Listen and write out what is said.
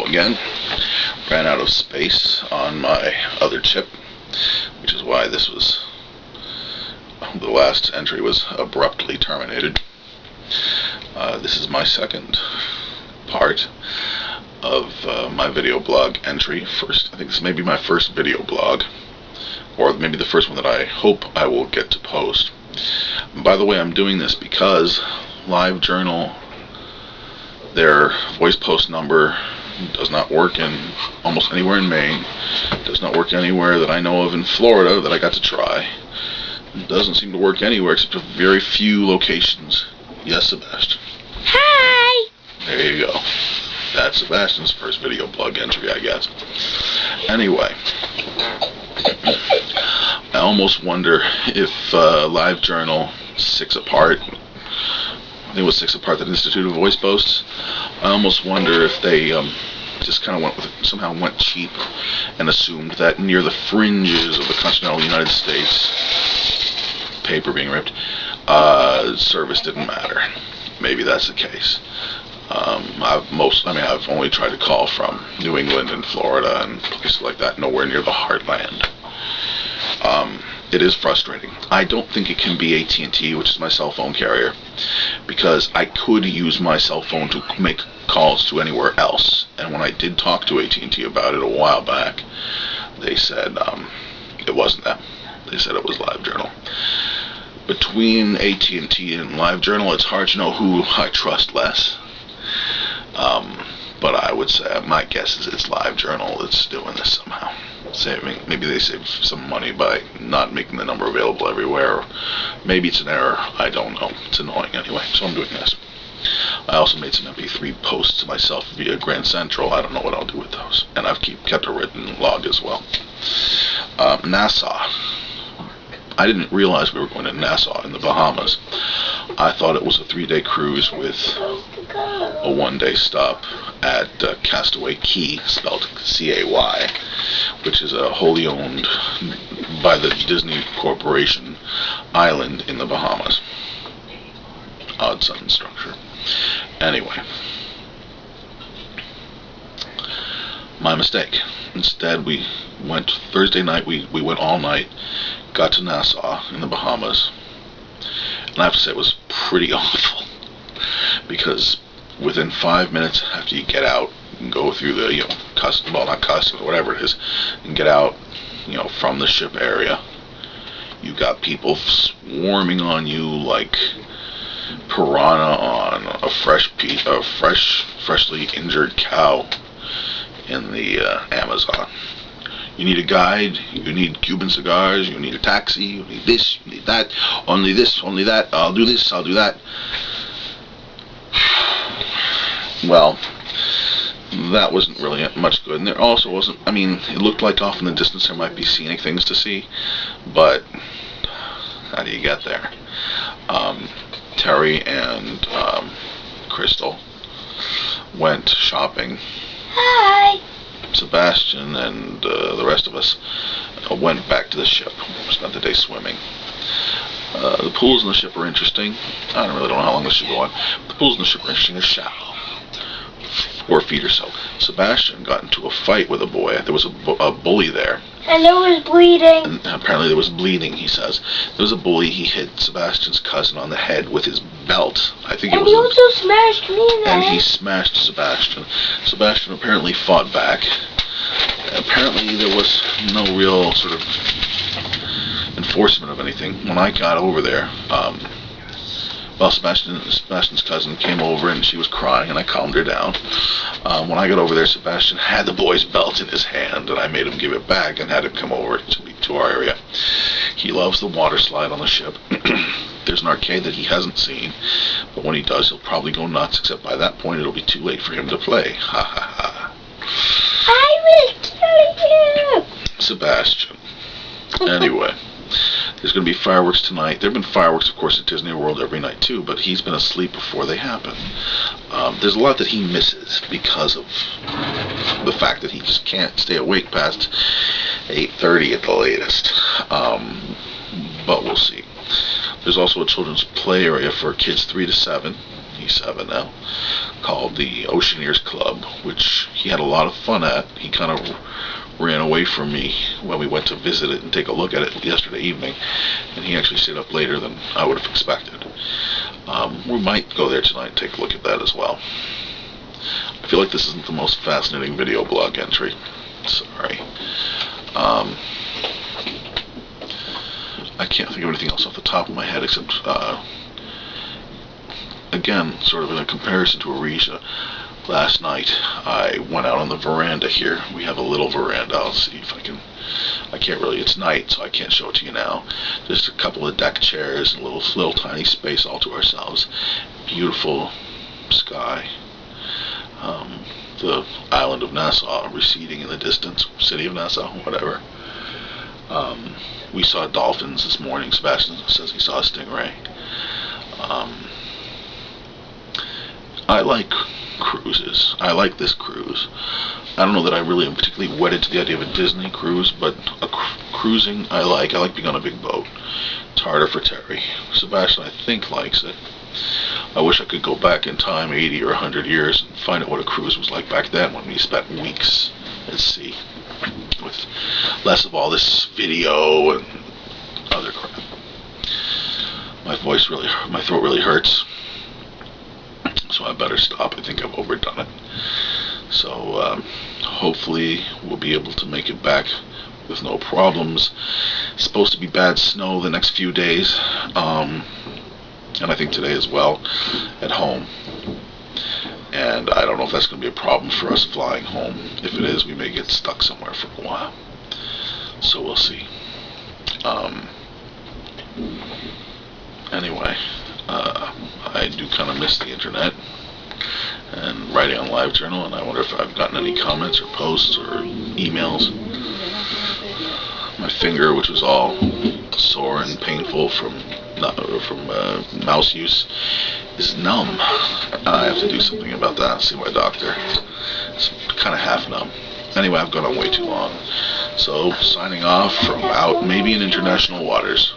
again. Ran out of space on my other chip, which is why the last entry was abruptly terminated. This is my second part of my video blog entry. I think this may be my first video blog, or maybe the first one that I hope I will get to post. And by the way, I'm doing this because LiveJournal, their voice post number does not work in almost anywhere in Maine. Does not work anywhere that I know of in Florida that I got to try. It doesn't seem to work anywhere except for very few locations. Yes, Sebastian. Hi! There you go. That's Sebastian's first video blog entry, I guess. Anyway, I almost wonder if LiveJournal 6 Apart, I think it was 6 Apart that instituted voice posts, I almost wonder if they just kind of somehow went cheap and assumed that near the fringes of the continental United States, paper being ripped, service didn't matter. Maybe that's the case. I've only tried to call from New England and Florida and places like that, nowhere near the heartland. It is frustrating. I don't think it can be AT&T, which is my cell phone carrier, because I could use my cell phone to make calls to anywhere else. And when I did talk to AT&T about it a while back, they said it wasn't them. They said it was LiveJournal. Between AT&T and LiveJournal, it's hard to know who I trust less. But I would say, my guess is it's LiveJournal that's doing this somehow. Maybe they save some money by not making the number available everywhere. Or maybe it's an error. I don't know. It's annoying anyway, so I'm doing this. I also made some MP3 posts to myself via Grand Central. I don't know what I'll do with those. And I've kept a written log as well. Nassau. I didn't realize we were going to Nassau in the Bahamas. I thought it was a 3-day cruise with a 1-day stop at Castaway Cay, spelled C-A-Y, which is a wholly owned by the Disney Corporation island in the Bahamas. Odd sentence structure. Anyway. My mistake. Instead, we went Thursday night, we went all night, got to Nassau in the Bahamas, and I have to say it was pretty awful, because within 5 minutes after you get out and go through the, customs, whatever it is, and get out, from the ship area, you got people swarming on you like piranha on a freshly injured cow in the Amazon. You need a guide, you need Cuban cigars, you need a taxi, you need this, you need that, only this, only that, I'll do this, I'll do that. Well, that wasn't really much good. And there also wasn't, it looked like off in the distance there might be scenic things to see, but how do you get there? Terry and Crystal went shopping. Hi! Sebastian and the rest of us went back to the ship. Spent the day swimming. The pools in the ship are interesting. I don't know how long this should go on. The pools in the ship are interesting. They're shallow. 4 feet or so. Sebastian got into a fight with a boy. There was a bully there. And there was bleeding. And apparently there was bleeding, he says. There was a bully. He hit Sebastian's cousin on the head with his belt. And he also smashed me in the head. And head. he smashed Sebastian. Sebastian apparently fought back. Apparently there was no real sort of enforcement of anything. When I got over there, Sebastian's cousin came over and she was crying and I calmed her down. When I got over there, Sebastian had the boy's belt in his hand and I made him give it back and had him come over to our area. He loves the water slide on the ship. There's an arcade that he hasn't seen, but when he does, he'll probably go nuts, except by that point it'll be too late for him to play. Ha ha ha. I will kill you! Sebastian. Anyway. There's going to be fireworks tonight. There have been fireworks, of course, at Disney World every night, too, but he's been asleep before they happen. There's a lot that he misses because of the fact that he just can't stay awake past 8:30 at the latest. But we'll see. There's also a children's play area for kids 3 to 7. he's 7 now, called the Oceaneers Club, which he had a lot of fun at. He kind of ran away from me when we went to visit it and take a look at it yesterday evening, and he actually stayed up later than I would have expected. We might go there tonight and take a look at that as well. I feel like this isn't the most fascinating video blog entry. Sorry. I can't think of anything else off the top of my head except, again, sort of in a comparison to Arisha, last night I went out on the veranda here. We have a little veranda. I'll see if I can't really, it's night, so I can't show it to you now. Just a couple of deck chairs, a little tiny space all to ourselves. Beautiful sky. The island of Nassau receding in the distance, city of Nassau, whatever. We saw dolphins this morning. Sebastian says he saw a stingray. I like cruises. I like this cruise. I don't know that I really am particularly wedded to the idea of a Disney cruise, but cruising I like. I like being on a big boat. It's harder for Terry. Sebastian, I think, likes it. I wish I could go back in time 80 or 100 years and find out what a cruise was like back then when we spent weeks at sea with less of all this video and other crap. My throat really hurts, so I better stop. I think I've overdone it. So hopefully we'll be able to make it back with no problems. It's supposed to be bad snow the next few days, and I think today as well, at home. And I don't know if that's going to be a problem for us flying home. If it is, we may get stuck somewhere for a while. So we'll see. Anyway, I do kind of miss the internet and writing on LiveJournal, and I wonder if I've gotten any comments or posts or emails. My finger, which was all sore and painful from mouse use, is numb. I have to do something about that. See my doctor. It's kind of half numb. Anyway, I've gone on way too long. So, signing off from out maybe in international waters.